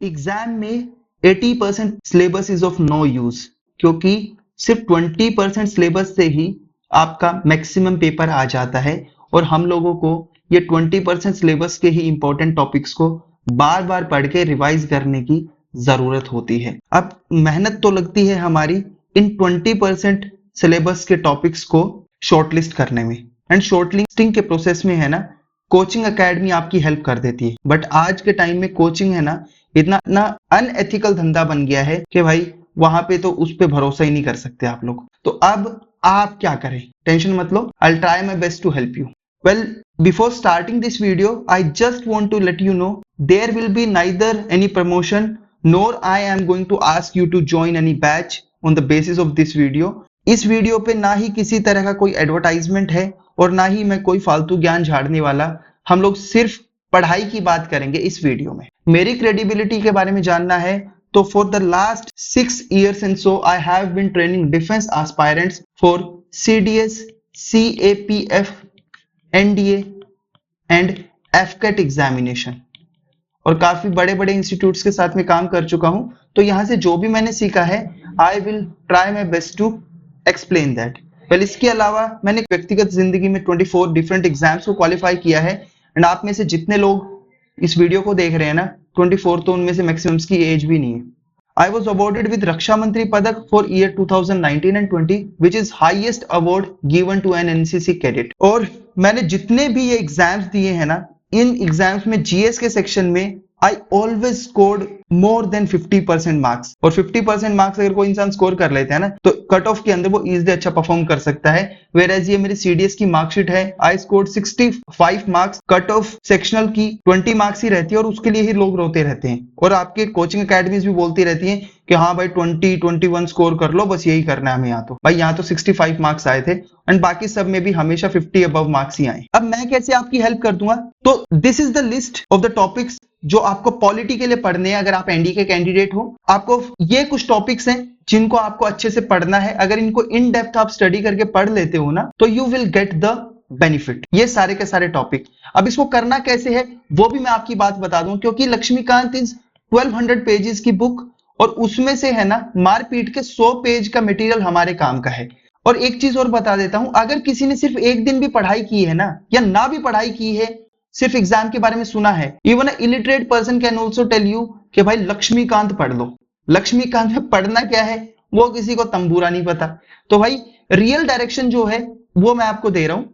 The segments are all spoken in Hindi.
एग्जाम में 80% syllabus is of no use, क्योंकि सिर्फ 20% सिलेबस से ही आपका मैक्सिमम पेपर आ जाता है और हम लोगों को ये 20% सिलेबस के ही इंपॉर्टेंट टॉपिक्स को बार बार पढ़ के रिवाइज करने की जरूरत होती है। अब मेहनत तो लगती है हमारी इन 20% सिलेबस के टॉपिक्स को शॉर्टलिस्ट करने में, एंड शॉर्टलिस्टिंग के प्रोसेस में है ना कोचिंग एकेडमी आपकी हेल्प कर देती है। बट आज के टाइम में कोचिंग है ना इतना अनएथिकल धंधा बन गया है कि भाई वहां पे तो उस पे भरोसा ही नहीं कर सकते आप लोग। तो अब आप क्या करें, टेंशन मत लो, I will try my best to help you. Well, before starting this video, I just want to let you know there will be neither any promotion nor I am going to ask you to join any batch on the basis of this video. इस वीडियो पे ना ही किसी तरह का कोई एडवर्टाइजमेंट है और ना ही मैं कोई फालतू ज्ञान झाड़ने वाला। हम लोग सिर्फ पढ़ाई की बात करेंगे इस वीडियो में। मेरी क्रेडिबिलिटी के बारे में जानना है तो for the last 6 years and so I have been training defense aspirants for CDS, CAPF, NDA and FCAT examination, और काफी बड़े बड़े इंस्टीट्यूट्स के साथ में काम कर चुका हूं। तो यहां से जो भी मैंने सीखा है I will try my best to explain that. Well, इसके अलावा मैंने व्यक्तिगत जिंदगी में 24 डिफरेंट एग्जाम्स को क्वालिफाई किया है, एंड आप में से जितने लोग इस वीडियो को देख रहे हैं ना 24, तो उनमें से मैक्सिमम की एज भी नहीं है। I was awarded with Raksha Mantri Padak for year 2019 and 20, which is highest award given to an NCC cadet. और मैंने जितने भी ये एग्जाम्स दिए हैं ना, इन एग्जाम्स में जीएस के सेक्शन में I always scored more than 50% marks, और 50% मार्क्स अगर कोई इंसान स्कोर कर लेता है ना तो कट ऑफ के अंदर वो इजीली अच्छा परफॉर्म कर सकता है। वेयर ये मेरी सीडीएस की मार्कशीट है, I scored 65 marks, cut off sectional की 20 मार्क्स ही रहती है, और उसके लिए ही लोग रोते रहते हैं। और आपके कोचिंग अकेडमीज भी बोलती रहती हैं कि हाँ भाई 21 स्कोर कर लो, बस यही करना है हमें। यहाँ तो भाई यहाँ तो 65 मार्क्स आए थे, एंड बाकी सब में भी हमेशा 50 अबव मार्क्स ही आए। अब मैं कैसे आपकी हेल्प कर दूंगा, तो this is the list of the topics जो आपको पॉलिटी के लिए पढ़ने हैं। अगर आप एनडी के कैंडिडेट हो, आपको ये कुछ टॉपिक्स हैं जिनको आपको अच्छे से पढ़ना है। अगर इनको इन डेप्थ आप स्टडी करके पढ़ लेते हो ना तो you will get the benefit. ये सारे के सारे टॉपिक, अब इसको करना कैसे है वो भी मैं आपकी बात बता दूं, क्योंकि लक्ष्मीकांत इज 1200 पेजेस की बुक, और उसमें से है ना मारपीट के 100 पेज का मटेरियल हमारे काम का है। और एक चीज और बता देता हूं, अगर किसी ने सिर्फ एक दिन भी पढ़ाई की है ना, या ना भी पढ़ाई की है, सिर्फ एग्जाम के बारे में सुना है, even a illiterate person can also tell you कि भाई लक्ष्मीकांत पढ़ लो। लक्ष्मीकांत में पढ़ना क्या है वो किसी को तंबूरा नहीं पता। तो भाई रियल डायरेक्शन जो है वो मैं आपको दे रहा हूं,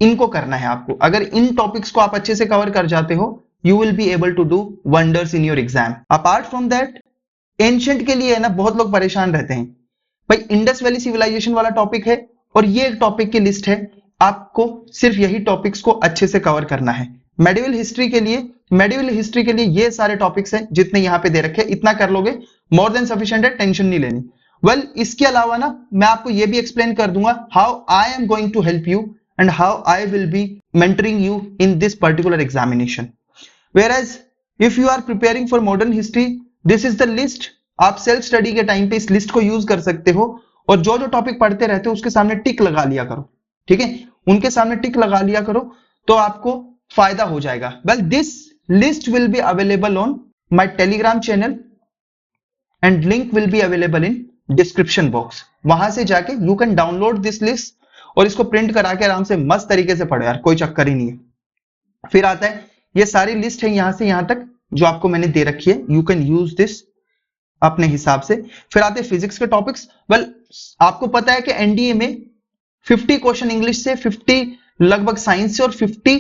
इनको करना है आपको। अगर इन टॉपिक्स को आप अच्छे से कवर कर जाते हो, you will be able to do wonders in your exam. Apart from that, ancient के लिए है ना बहुत लोग परेशान रहते हैं। भाई इंडस वैली सिविलाइजेशन वाला टॉपिक है, और ये एक टॉपिक की लिस्ट है, आपको सिर्फ यही टॉपिक्स को अच्छे से कवर करना है। मेडिवल हिस्ट्री के लिए ये सारे टॉपिक्स हैं जितने यहां पे दे रखे हैं, इतना कर लोगे मोर देन सफिशिएंट है, टेंशन नहीं लेनी। वेल, इसके अलावा ना मैं आपको ये भी एक्सप्लेन कर दूंगा how I am going to help you and how I will be mentoring you in this particular examination. Whereas if you are preparing for modern history, this is the list. आप सेल्फ स्टडी के टाइम पे इस लिस्ट को यूज कर सकते हो, और जो जो टॉपिक पढ़ते रहते हो उसके सामने टिक लगा लिया करो, ठीक है, उनके सामने टिक लगा लिया करो तो आपको फायदा हो जाएगा। Well, this list will be available on my Telegram channel and link will be available in description box. वहां से जाके you can download this list और इसको प्रिंट करा के आराम से मस्त तरीके से पढ़ो यार, कोई चक्कर ही नहीं है। फिर आता है ये सारी लिस्ट है यहां से यहां तक जो आपको मैंने दे रखी है, यू कैन यूज दिस अपने हिसाब से। फिर आते हैं फिजिक्स के टॉपिक्स। वेल, आपको पता है कि एनडीए में 50 क्वेश्चन इंग्लिश से, 50 लगभग साइंस से, और 50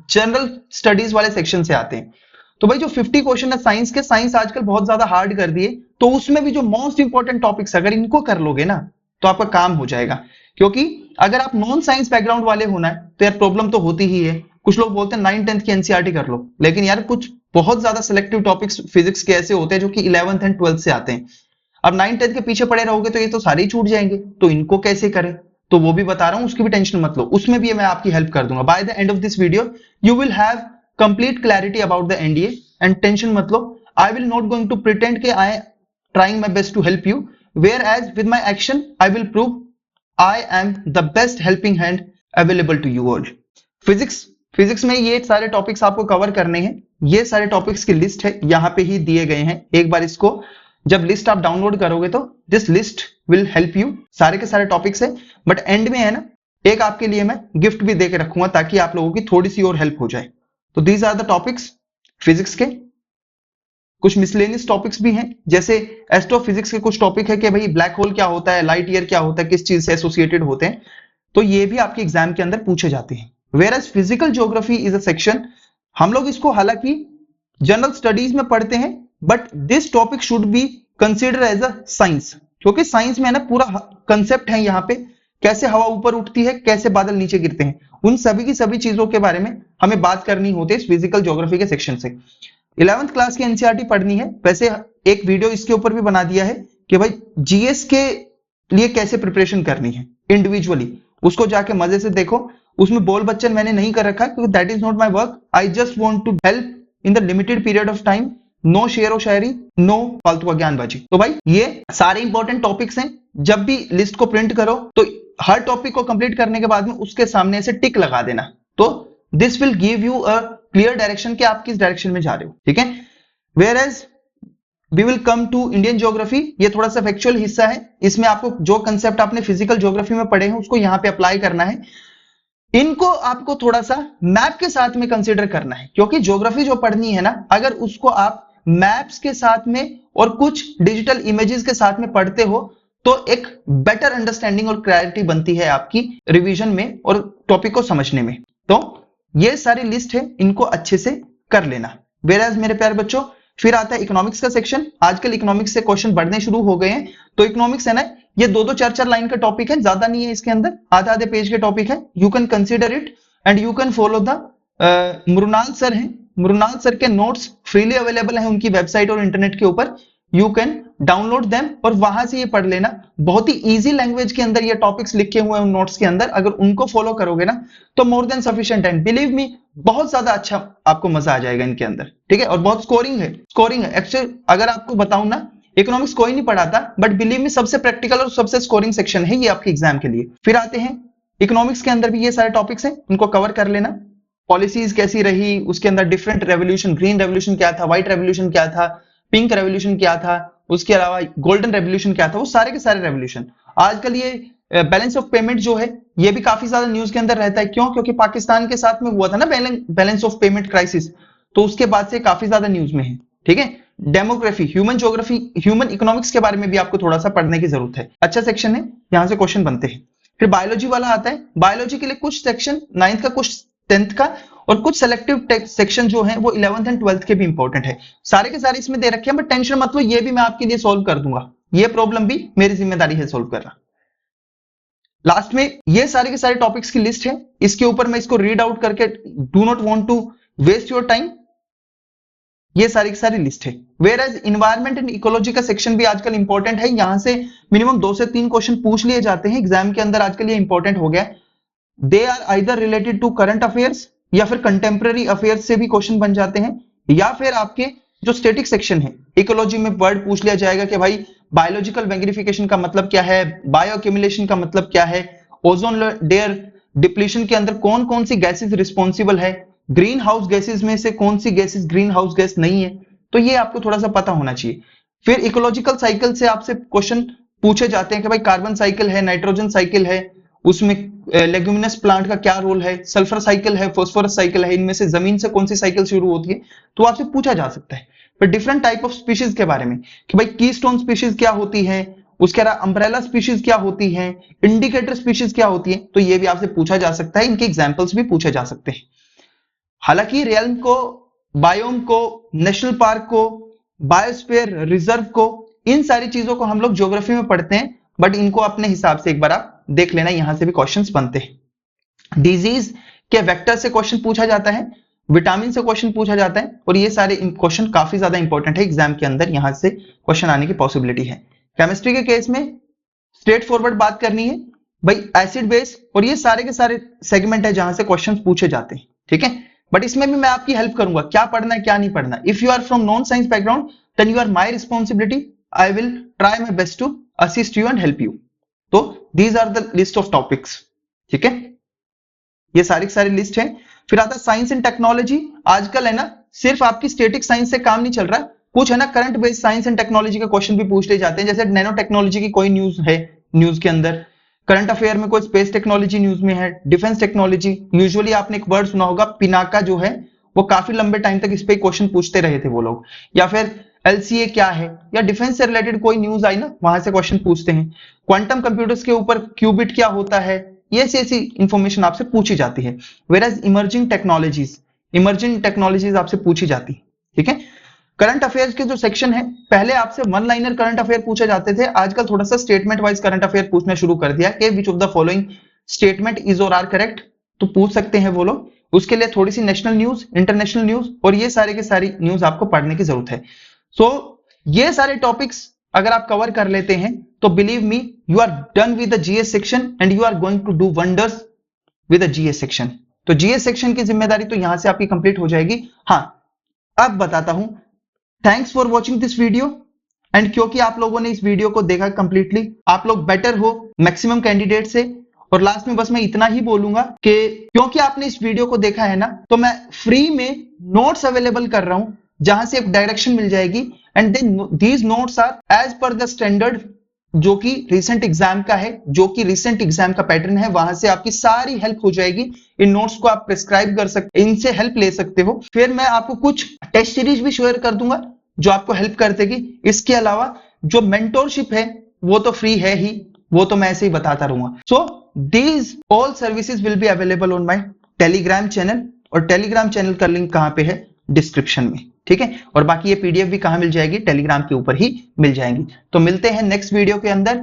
जनरल स्टडीज वाले सेक्शन से आते हैं। तो भाई जो 50 क्वेश्चन है साइंस के, साइंस आजकल बहुत ज्यादा हार्ड कर दिए, तो उसमें भी जो मोस्ट इंपॉर्टेंट टॉपिक्स अगर इनको कर लोगे ना तो आपका काम हो जाएगा। क्योंकि अगर आप नॉन साइंस बैकग्राउंड वाले होना है तो यार प्रॉब्लम तो होती ही है। कुछ लोग बोलते हैं 9th-10th की एनसीईआरटी कर लो, लेकिन यार कुछ बहुत ज्यादा सिलेक्टिव टॉपिक्स फिजिक्स के ऐसे होते हैं जो कि 11th एंड 12th से आते हैं। अब 9th-10th के पीछे पड़े रहोगे तो ये तो सारे ही छूट जाएंगे, तो इनको कैसे करें तो वो भी बता रहा हूं, उसकी भी टेंशन मत लो, उसमें भी मैं आपकी हेल्प कर दूंगा। By the end of this video you will have complete clarity about the NDA, and tension मत लो, I will not going to pretend कि I trying my best to help you, whereas with my action I will prove I am the best helping hand available to you all. Physics में ये सारे टॉपिक्स आपको कवर करने हैं, ये सारे टॉपिक्स की लिस्ट है, यहाँ पे ही दिए गए हैं। एक बार इसको जब लिस्ट आप डाउनलोड करोगे तो this list will help you. सारे के सारे टॉपिक्स है, बट एंड में है ना एक आपके लिए मैं गिफ्ट भी दे के रखूंगा ताकि आप लोगों की थोड़ी सी और हेल्प हो जाए। तो these are the topics physics के। कुछ मिसलेनियस टॉपिक्स भी हैं, जैसे एस्ट्रोफिजिक्स के कुछ टॉपिक है कि भाई ब्लैक होल क्या होता है, लाइट ईयर क्या होता है, किस चीज से एसोसिएटेड होते हैं, तो ये भी आपके एग्जाम के अंदर पूछे जाते हैं। Whereas physical geography is a section, हम लोग इसको हालांकि जनरल स्टडीज में पढ़ते हैं, but this topic should be consider as a science, क्योंकि साइंस में है ना पूरा कंसेप्ट है यहाँ पे, कैसे हवा ऊपर उठती है, कैसे बादल नीचे गिरते हैं, उन सभी की सभी चीजों के बारे में हमें बात करनी होती है इस फिजिकल ज्योग्राफी के सेक्शन से। 11th क्लास की एनसीईआरटी पढ़नी है, वैसे एक वीडियो इसके ऊपर भी बना दिया है कि भाई जीएस के लिए कैसे प्रिपरेशन करनी है इंडिविजुअली, उसको जाके मजे से देखो। उसमें बोल बच्चन मैंने नहीं कर रखा क्योंकि that is not my work, I just want to help in the limited period of time, no शेर और शायरी, नो फालतू का ज्ञानबाजी। तो भाई ये सारे इंपॉर्टेंट टॉपिक्स हैं, जब भी लिस्ट को प्रिंट करो तो हर टॉपिक को कंप्लीट करने के बाद में उसके सामने से टिक लगा देना, तो this will give you a clear direction कि आप किस डायरेक्शन में जा रहे हो, ठीक है। Whereas we will come to Indian geography, ये थोड़ा सा फैक्चुअल हिस्सा है, इसमें आपको जो कंसेप्ट आपने फिजिकल ज्योग्राफी में पढ़े हैं उसको यहाँ पे अप्लाई करना है। इनको आपको थोड़ा सा मैप के साथ में कंसीडर करना है, क्योंकि ज्योग्राफी जो पढ़नी है ना, अगर उसको आप मैप्स के साथ में और कुछ डिजिटल इमेजेस के साथ में पढ़ते हो तो एक बेटर अंडरस्टैंडिंग और क्लैरिटी बनती है आपकी रिवीजन में और टॉपिक को समझने में। तो ये सारी लिस्ट है, इनको अच्छे से कर लेना। वेराज मेरे प्यारे बच्चों, फिर आता है इकोनॉमिक्स का सेक्शन। आजकल इकोनॉमिक्स से क्वेश्चन बढ़ने शुरू हो गए हैं, तो इकोनॉमिक्स है ना, ये 2-4 लाइन का टॉपिक है, ज्यादा नहीं है इसके अंदर, आधे पेज के टॉपिक है। You can consider it and you can follow the Mrinal sir हैं, मृणाल सर के नोट्स फ्रीली अवेलेबल है उनकी वेबसाइट और इंटरनेट के ऊपर, यू कैन डाउनलोड देम और वहां से ये पढ़ लेना। बहुत ही इजी लैंग्वेज के अंदर ये टॉपिक्स लिखे हुए हैं उन नोट्स के अंदर, अगर उनको फॉलो करोगे ना तो more than sufficient and believe me बहुत ज्यादा अच्छा आपको मजा आ जाएगा इनके अंदर, ठीक है। और बहुत स्कोरिंग है एक्चुअली, अगर आपको बताऊं ना, इकोनॉमिक्स कोई नहीं पढ़ाता, बट बिलीव मी सबसे प्रैक्टिकल और सबसे स्कोरिंग सेक्शन है ये आपके एग्जाम के लिए। फिर आते हैं इकोनॉमिक्स के अंदर भी ये सारे टॉपिक्स हैं, इनको कवर कर लेना। पॉलिसीज कैसी रही, उसके अंदर डिफरेंट रेवोल्यूशन, ग्रीन रेवोल्यूशन क्या था, व्हाइट रेवोल्यूशन क्या था, पिंक रेवोल्यूशन क्या था, उसके अलावा गोल्डन रेवोल्यूशन क्या था, वो सारे के सारे रेवोल्यूशन। आजकल ये बैलेंस ऑफ पेमेंट जो है ये भी काफी ज्यादा न्यूज के अंदर रहता है, क्यों? क्योंकि पाकिस्तान के साथ में हुआ था ना बैलेंस ऑफ पेमेंट क्राइसिस, तो उसके बाद से काफी ज्यादा न्यूज में है, ठीक है। Demography, human geography, human economics के बारे में भी आपको थोड़ा सा पढ़ने की जरूरत है, अच्छा सेक्शन है, यहां से क्वेश्चन बनते हैं। फिर बायोलॉजी वाला आता है, बायोलॉजी के लिए कुछ सेक्शन 9th का, कुछ 10th का, और कुछ सेलेक्टिव सेक्शन जो है वो 11th एंड 12th के भी इंपॉर्टेंट है। सारे के सारे इसमें दे रखे हैं, बट टेंशन मत लो, ये भी मैं आपके लिए सोल्व कर दूंगा, ये प्रॉब्लम भी मेरी जिम्मेदारी है सोल्व करना। लास्ट में ये सारे के सारे टॉपिक्स की लिस्ट है, इसके ऊपर मैं इसको रीड आउट करके do not want to waste your time, ये सारी की सारी लिस्ट है। Whereas environment and ecology का सेक्शन भी आजकल इंपॉर्टेंट है, यहां से मिनिमम 2 से 3 क्वेश्चन पूछ लिए जाते हैं एग्जाम के अंदर, आजकल ये इंपॉर्टेंट हो गया है। They are either related to current affairs या फिर कंटेम्प्रेरी अफेयर्स से भी क्वेश्चन बन जाते हैं, या फिर आपके जो स्टैटिक सेक्शन है इकोलॉजी में वर्ड पूछ लिया जाएगा कि भाई बायोलॉजिकल मैग्निफिकेशन का मतलब क्या है, बायो एक्यूमुलेशन का मतलब क्या है, ओजोन लेयर डिप्लीशन के अंदर कौन कौन सी गैसेस रिस्पॉन्सिबल है, ग्रीन हाउस गैसेस में से कौन सी गैसेस ग्रीन हाउस गैस नहीं है, तो ये आपको थोड़ा सा पता होना चाहिए। फिर इकोलॉजिकल साइकिल से आपसे क्वेश्चन पूछे जाते हैं कि भाई कार्बन साइकिल है, नाइट्रोजन साइकिल है, उसमें लेग्यूमिनस प्लांट का क्या रोल है, सल्फर साइकिल है, फास्फोरस साइकिल है, इनमें से जमीन से कौन सी साइकिल शुरू होती है, तो आपसे पूछा जा सकता है। फिर डिफरेंट टाइप ऑफ स्पीशीज के बारे में कि भाई कीस्टोन स्पीशीज क्या होती है, उसके अलावा अम्ब्रेला स्पीशीज क्या होती है, इंडिकेटर स्पीशीज क्या होती है, तो ये भी आपसे पूछा जा सकता है, इनके एग्जाम्पल्स भी पूछे जा सकते हैं। हालांकि रियल्म को, बायोम को, नेशनल पार्क को, बायोस्फीयर रिजर्व को, इन सारी चीजों को हम लोग ज्योग्राफी में पढ़ते हैं, बट इनको अपने हिसाब से एक बार आप देख लेना, यहां से भी क्वेश्चंस बनते हैं। डिजीज के वेक्टर से क्वेश्चन पूछा जाता है, विटामिन से क्वेश्चन पूछा जाता है, और ये सारे क्वेश्चन काफी ज्यादा इंपॉर्टेंट है एग्जाम के अंदर, यहां से क्वेश्चन आने की पॉसिबिलिटी है। केमिस्ट्री के केस में स्ट्रेट फॉरवर्ड बात करनी है भाई, एसिड बेस, और ये सारे के सारे सेगमेंट है जहां से क्वेश्चन पूछे जाते हैं, ठीक है। बट इसमें भी मैं आपकी हेल्प करूंगा, क्या पढ़ना है क्या नहीं पढ़ना। If you are from non science background then you are my responsibility, I will try my best to assist you and help you. तो these are the list of topics, ठीक है, ये सारी की सारी लिस्ट है। फिर आता है साइंस एंड टेक्नोलॉजी। आजकल है ना सिर्फ आपकी स्टैटिक साइंस से काम नहीं चल रहा, कुछ है ना current based science and technology के क्वेश्चन भी पूछ ले जाते हैं। जैसे नैनो टेक्नोलॉजी की कोई न्यूज है, न्यूज के अंदर करंट अफेयर में कोई स्पेस टेक्नोलॉजी न्यूज में है, डिफेंस टेक्नोलॉजी, यूजुअली आपने एक वर्ड सुना होगा पिनाका जो है, वो काफी लंबे टाइम तक इस पे क्वेश्चन पूछते रहे थे वो लोग। या फिर एलसीए क्या है, या डिफेंस से रिलेटेड कोई न्यूज आई ना, वहां से क्वेश्चन पूछते हैं। क्वांटम कंप्यूटर्स के ऊपर क्यूबिट क्या होता है, ये ऐसी इंफॉर्मेशन आपसे पूछी जाती है। वेराज इमर्जिंग टेक्नोलॉजीज आपसे पूछी जाती है, ठीक है। करंट अफेयर्स के जो सेक्शन है, पहले आपसे वन लाइनर करंट अफेयर पूछे जाते थे, आजकल थोड़ा सा स्टेटमेंट वाइज करंट अफेयर पूछना शुरू कर दिया कि which of the following statement is और आर करेक्ट, तो पूछ सकते हैं वो लोग। उसके लिए थोड़ी सी नेशनल न्यूज, इंटरनेशनल न्यूज और ये सारे के सारी न्यूज आपको पढ़ने की जरूरत है। सो ये सारे टॉपिक्स अगर आप कवर कर लेते हैं तो believe me you are done with the GS section and you are going to do wonders with the GS section. तो जीएस सेक्शन की जिम्मेदारी तो यहां से आपकी कंप्लीट हो जाएगी। हाँ, अब बताता हूं, thanks for watching this video and क्योंकि आप लोगों ने इस वीडियो को देखा कंप्लीटली, आप लोग बेटर हो मैक्सिमम कैंडिडेट से। और लास्ट में बस मैं इतना ही बोलूंगा कि क्योंकि आपने इस वीडियो को देखा है ना, तो मैं फ्री में नोट्स अवेलेबल कर रहा हूं जहां से एक डायरेक्शन मिल जाएगी and then these notes are as per the standard जो कि रिसेंट एग्जाम का है, जो कि रिसेंट एग्जाम का पैटर्न है, वहां से आपकी सारी हेल्प हो जाएगी। इन नोट्स को आप प्रिस्क्राइब कर सकते, इनसे हेल्प ले सकते हो। फिर मैं आपको कुछ टेस्ट सीरीज भी शेयर कर दूंगा जो आपको हेल्प कर देगी। इसके अलावा जो मेंटोरशिप है वो तो फ्री है ही, वो तो मैं ऐसे ही बताता रहूंगा। So these all services will be available on my Telegram channel, और टेलीग्राम चैनल का लिंक कहां पे है, डिस्क्रिप्शन में, ठीक है। और बाकी ये पीडीएफ भी कहां मिल जाएगी, टेलीग्राम के ऊपर ही मिल जाएंगी। तो मिलते हैं नेक्स्ट वीडियो के अंदर।